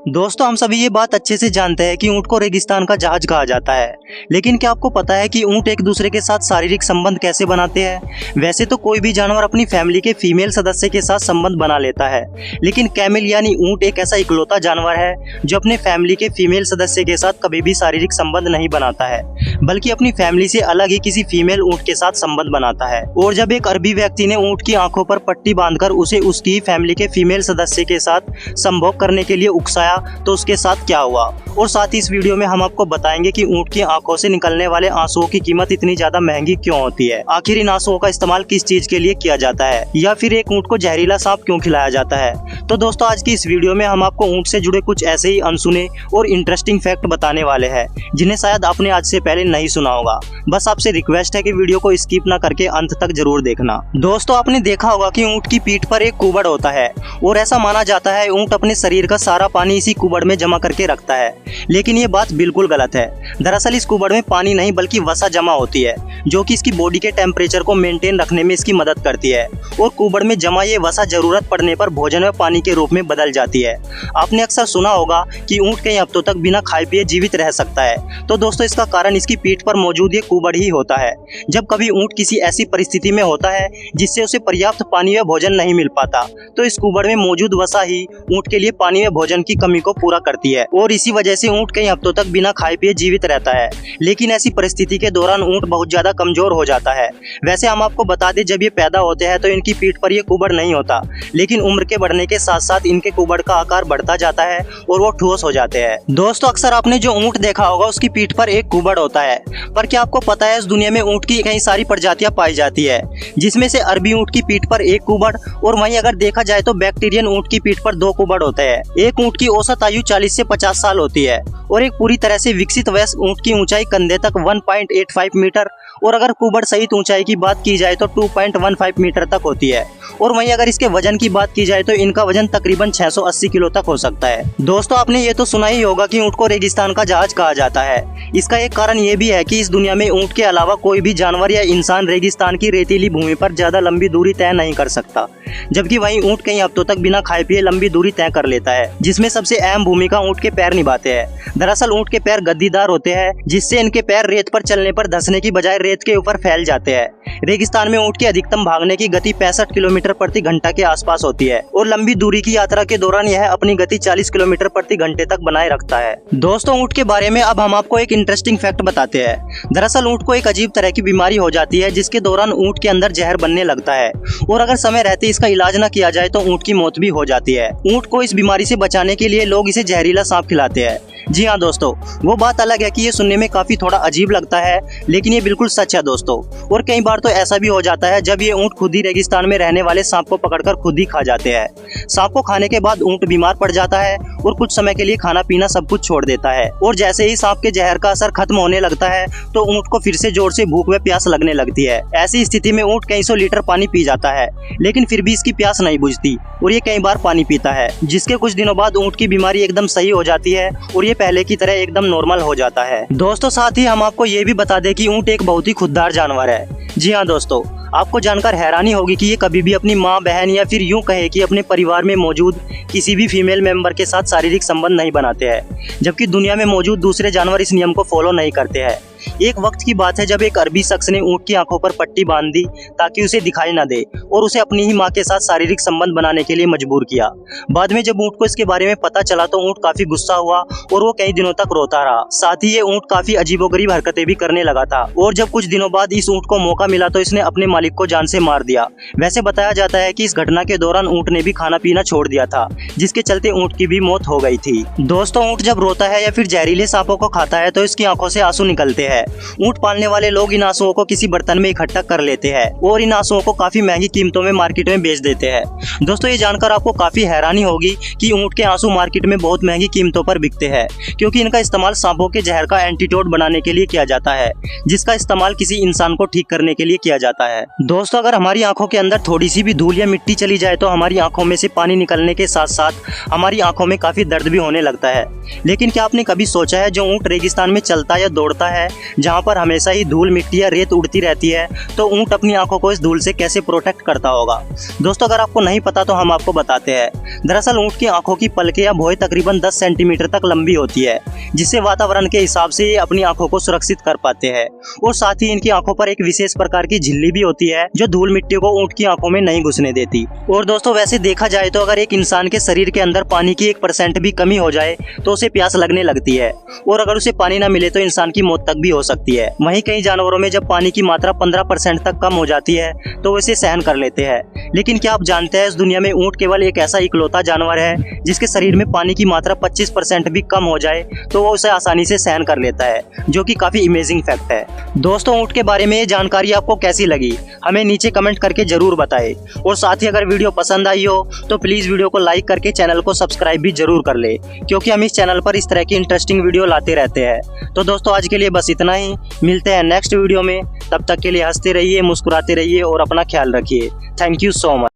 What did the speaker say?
दोस्तों, हम सभी ये बात अच्छे से जानते हैं कि ऊंट को रेगिस्तान का जहाज कहा जाता है। लेकिन क्या आपको पता है कि ऊंट एक दूसरे के साथ शारीरिक संबंध कैसे बनाते हैं? वैसे तो कोई भी जानवर अपनी फैमिली के फीमेल सदस्य के साथ संबंध बना लेता है, लेकिन कैमल यानी ऊंट एक ऐसा इकलौता जानवर है जो अपने फैमिली के फीमेल सदस्य के साथ कभी भी शारीरिक संबंध नहीं बनाता है, बल्कि अपनी फैमिली से अलग ही किसी फीमेल ऊंट के साथ संबंध बनाता है। और जब एक अरबी व्यक्ति ने ऊंट की आंखों पर पट्टी बांधकर उसे उसकी फैमिली के फीमेल सदस्य के साथ संभोग करने के लिए उकसाया तो उसके साथ क्या हुआ, और साथ ही इस वीडियो में हम आपको बताएंगे कि ऊंट की आंखों से निकलने वाले आंसुओं की कीमत इतनी ज्यादा महंगी क्यों होती है, आखिर इन आंसुओं का इस्तेमाल किस चीज के लिए किया जाता है, या फिर एक ऊंट को जहरीला सांप क्यों खिलाया जाता है। तो दोस्तों, आज की इस वीडियो में हम आपको ऊंट से जुड़े कुछ ऐसे ही अनसुने और इंटरेस्टिंग फैक्ट बताने वाले हैं जिन्हें शायद आपने आज से पहले नहीं सुना होगा। बस आपसे रिक्वेस्ट है कि वीडियो को स्किप ना करके अंत तक जरूर देखना। दोस्तों, आपने देखा होगा कि ऊंट की पीठ पर एक कुबड़ होता है और ऐसा माना जाता है ऊंट अपने शरीर का सारा पानी इसी कुबड़ में जमा करके रखता है, लेकिन ये बात बिल्कुल गलत है। दरअसल इस कुबड़ में पानी नहीं बल्कि वसा जमा होती है, जो कि इसकी बॉडी के टेम्परेचर को मेंटेन रखने में इसकी मदद करती है, और कुबड़ में जमा ये वसा जरूरत पड़ने पर भोजन व पानी के रूप में बदल जाती है। आपने अक्सर सुना होगा कि ऊंट कई हफ्तों तक बिना खाए पिए जीवित रह सकता है, तो दोस्तों इसका कारण इसकी पीठ पर मौजूद ये कुबड़ ही होता है। जब कभी ऊंट किसी ऐसी परिस्थिति में होता है जिससे उसे पर्याप्त पानी व भोजन नहीं मिल पाता, तो इस कुबड़ में मौजूद वसा ही ऊंट के लिए पानी व भोजन की कमी को पूरा करती है, और इसी वजह से ऊंट कई हफ्तों तक बिना खाए पिए जीवित रहता है। लेकिन ऐसी परिस्थिति के दौरान ऊंट बहुत ज्यादा कमजोर हो जाता है। वैसे हम आपको बता दें, जब ये पैदा होते हैं तो इनकी पीठ पर ये कुबड़ नहीं होता, लेकिन उम्र के बढ़ने के साथ साथ इनके कुबड़ का आकार बढ़ता जाता है और वो ठोस हो जाते हैं। दोस्तों, अक्सर आपने जो ऊंट देखा होगा उसकी पीठ पर एक कुबड़ होता है, पर क्या आपको पता है इस दुनिया में ऊंट की कई सारी प्रजातियां पाई जाती है, जिसमें से अरबी ऊंट की पीठ पर एक कुबड़, और वहीं अगर देखा जाए तो बैक्टीरियन ऊंट की पीठ पर 2 कुबड़ होते हैं। एक ऊंट की औसत आयु 40 से 50 साल होती है, और एक पूरी तरह से विकसित वयस्क ऊंट की ऊंचाई कंधे तक 1.85 मीटर, और अगर कुबड़ सहित ऊंचाई की बात की जाए तो 2.15 मीटर तक होती है। और वहीं अगर इसके वजन की बात की जाए तो इनका वजन तकरीबन 680 किलो तक हो सकता है। दोस्तों, आपने ये तो सुना ही होगा कि ऊंट को रेगिस्तान का जहाज कहा जाता है। इसका एक कारण ये भी है कि इस दुनिया में ऊंट के अलावा कोई भी जानवर या इंसान रेगिस्तान की रेतीली भूमि पर ज्यादा लंबी दूरी तय नहीं कर सकता, जबकि वहीं ऊंट कई हफ्तों तक बिना खाए पिए लंबी दूरी तय कर लेता है, जिसमें सबसे अहम भूमिका ऊंट के पैर निभाते हैं। दरअसल ऊंट के पैर गद्दीदार होते हैं, जिससे इनके पैर रेत पर चलने पर धंसने की बजाय रेत के ऊपर फैल जाते हैं। रेगिस्तान में ऊंट की अधिकतम भागने की गति 65 किलोमीटर प्रति घंटा के आसपास होती है, और लंबी दूरी की यात्रा के दौरान यह अपनी गति 40 किलोमीटर प्रति घंटे तक बनाए रखता है। दोस्तों, ऊंट के बारे में अब हम आपको एक इंटरेस्टिंग फैक्ट बताते हैं। दरअसल ऊंट को एक अजीब तरह की बीमारी हो जाती है, जिसके दौरान ऊंट के अंदर जहर बनने लगता है, और अगर समय रहते इसका इलाज न किया जाए तो ऊंट की मौत भी हो जाती है। ऊंट को इस बीमारी से बचाने के लिए लोग इसे जहरीला सांप खिलाते हैं। जी हाँ दोस्तों, वो बात अलग है कि ये सुनने में काफी थोड़ा अजीब लगता है, लेकिन ये बिल्कुल सच है दोस्तों। और कई बार तो ऐसा भी हो जाता है जब ये ऊंट खुद ही रेगिस्तान में रहने वाले सांप को पकड़कर खुद ही खा जाते हैं। सांप को खाने के बाद ऊंट बीमार पड़ जाता है और कुछ समय के लिए खाना पीना सब कुछ छोड़ देता है, और जैसे ही सांप के जहर का असर खत्म होने लगता है तो ऊंट को फिर से जोर से भूख व प्यास लगने लगती है। ऐसी स्थिति में ऊंट कई सौ लीटर पानी पी जाता है, लेकिन फिर भी इसकी प्यास नहीं बुझती और ये कई बार पानी पीता है, जिसके कुछ दिनों बाद ऊंट की बीमारी एकदम सही हो जाती है और ये पहले की तरह एकदम नॉर्मल हो जाता है। दोस्तों, साथ ही हम आपको ये भी बता दें कि ऊंट एक बहुत ही खुददार जानवर है। जी हाँ दोस्तों, आपको जानकर हैरानी होगी कि ये कभी भी अपनी माँ, बहन या फिर यूं कहे कि अपने परिवार में मौजूद किसी भी फीमेल मेंबर के साथ शारीरिक संबंध नहीं बनाते हैं, जबकि दुनिया में मौजूद दूसरे जानवर इस नियम को फॉलो नहीं करते हैं। एक वक्त की बात है जब एक अरबी शख्स ने ऊंट की आंखों पर पट्टी बांध दी ताकि उसे दिखाई न दे, और उसे अपनी ही मां के साथ शारीरिक संबंध बनाने के लिए मजबूर किया। बाद में जब ऊंट को इसके बारे में पता चला तो ऊंट काफी गुस्सा हुआ और वो कई दिनों तक रोता रहा। साथ ही ये ऊंट काफी अजीबोगरीब हरकतें भी करने लगा था, और जब कुछ दिनों बाद इस ऊंट को मौका मिला तो इसने अपने मालिक को जान से मार दिया। वैसे बताया जाता है कि इस घटना के दौरान ऊंट ने भी खाना पीना छोड़ दिया था, जिसके चलते ऊंट की भी मौत हो गई थी। दोस्तों, ऊंट जब रोता है या फिर जहरीले सांपों को खाता है तो इसकी आंखों से आंसू निकलते हैं। ऊंट पालने वाले लोग इन आंसुओं को किसी बर्तन में इकट्ठा कर लेते हैं और इन आंसुओं को काफी महंगी कीमतों में मार्केट में बेच देते हैं। दोस्तों, ये जानकर आपको काफी हैरानी होगी कि ऊंट के आंसू मार्केट में बहुत महंगी कीमतों पर बिकते हैं, क्योंकि इनका इस्तेमाल सांपों के जहर का एंटीडोट बनाने के लिए किया जाता है, जिसका इस्तेमाल किसी इंसान को ठीक करने के लिए किया जाता है। दोस्तों, अगर हमारी आंखों के अंदर थोड़ी सी भी धूल या मिट्टी चली जाए तो हमारी आंखों में से पानी निकलने के साथ साथ हमारी आंखों में काफी दर्द भी होने लगता है। लेकिन क्या आपने कभी सोचा है जो ऊंट रेगिस्तान में चलता या दौड़ता है जहाँ पर हमेशा ही धूल मिट्टी या रेत उड़ती रहती है, तो ऊँट अपनी आंखों को इस धूल से कैसे प्रोटेक्ट करता होगा। दोस्तों अगर आपको नहीं पता तो हम आपको बताते हैं। दरअसल ऊँट की आंखों की पलकें या भौहें तकरीबन 10 सेंटीमीटर तक लंबी होती है, जिससे वातावरण के हिसाब से ये अपनी आंखों को सुरक्षित कर पाते हैं। और साथ ही इनकी आंखों पर एक विशेष प्रकार की झिल्ली भी होती है जो धूल मिट्टी को ऊँट की आंखों में नहीं घुसने देती। और दोस्तों वैसे देखा जाए तो अगर एक इंसान के शरीर के अंदर पानी की 1% भी कमी हो जाए तो उसे प्यास लगने लगती है, और अगर उसे पानी न मिले तो इंसान की मौत तक भी हो सकती है। वहीं कई जानवरों में जब पानी की मात्रा 15% तक कम हो जाती है तो वो इसे सहन कर लेते हैं। लेकिन क्या आप जानते हैं इस दुनिया में ऊँट केवल एक ऐसा इकलौता जानवर है जिसके शरीर में पानी की मात्रा 25% भी कम हो जाए तो वो उसे आसानी से सहन कर लेता है, जो कि काफी अमेजिंग फैक्ट है। दोस्तों ऊँट के बारे में ये जानकारी आपको कैसी लगी हमें नीचे कमेंट करके जरूर बताएं। और साथ ही अगर वीडियो पसंद आई हो तो प्लीज वीडियो को लाइक करके चैनल को सब्सक्राइब भी जरूर कर ले, क्योंकि हम इस चैनल पर इस तरह की इंटरेस्टिंग वीडियो लाते रहते हैं। तो दोस्तों आज के लिए बस इतना ही, मिलते हैं नेक्स्ट वीडियो में। तब तक के लिए हंसते रहिए, मुस्कुराते रहिए और अपना ख्याल रखिए। Thank you so much.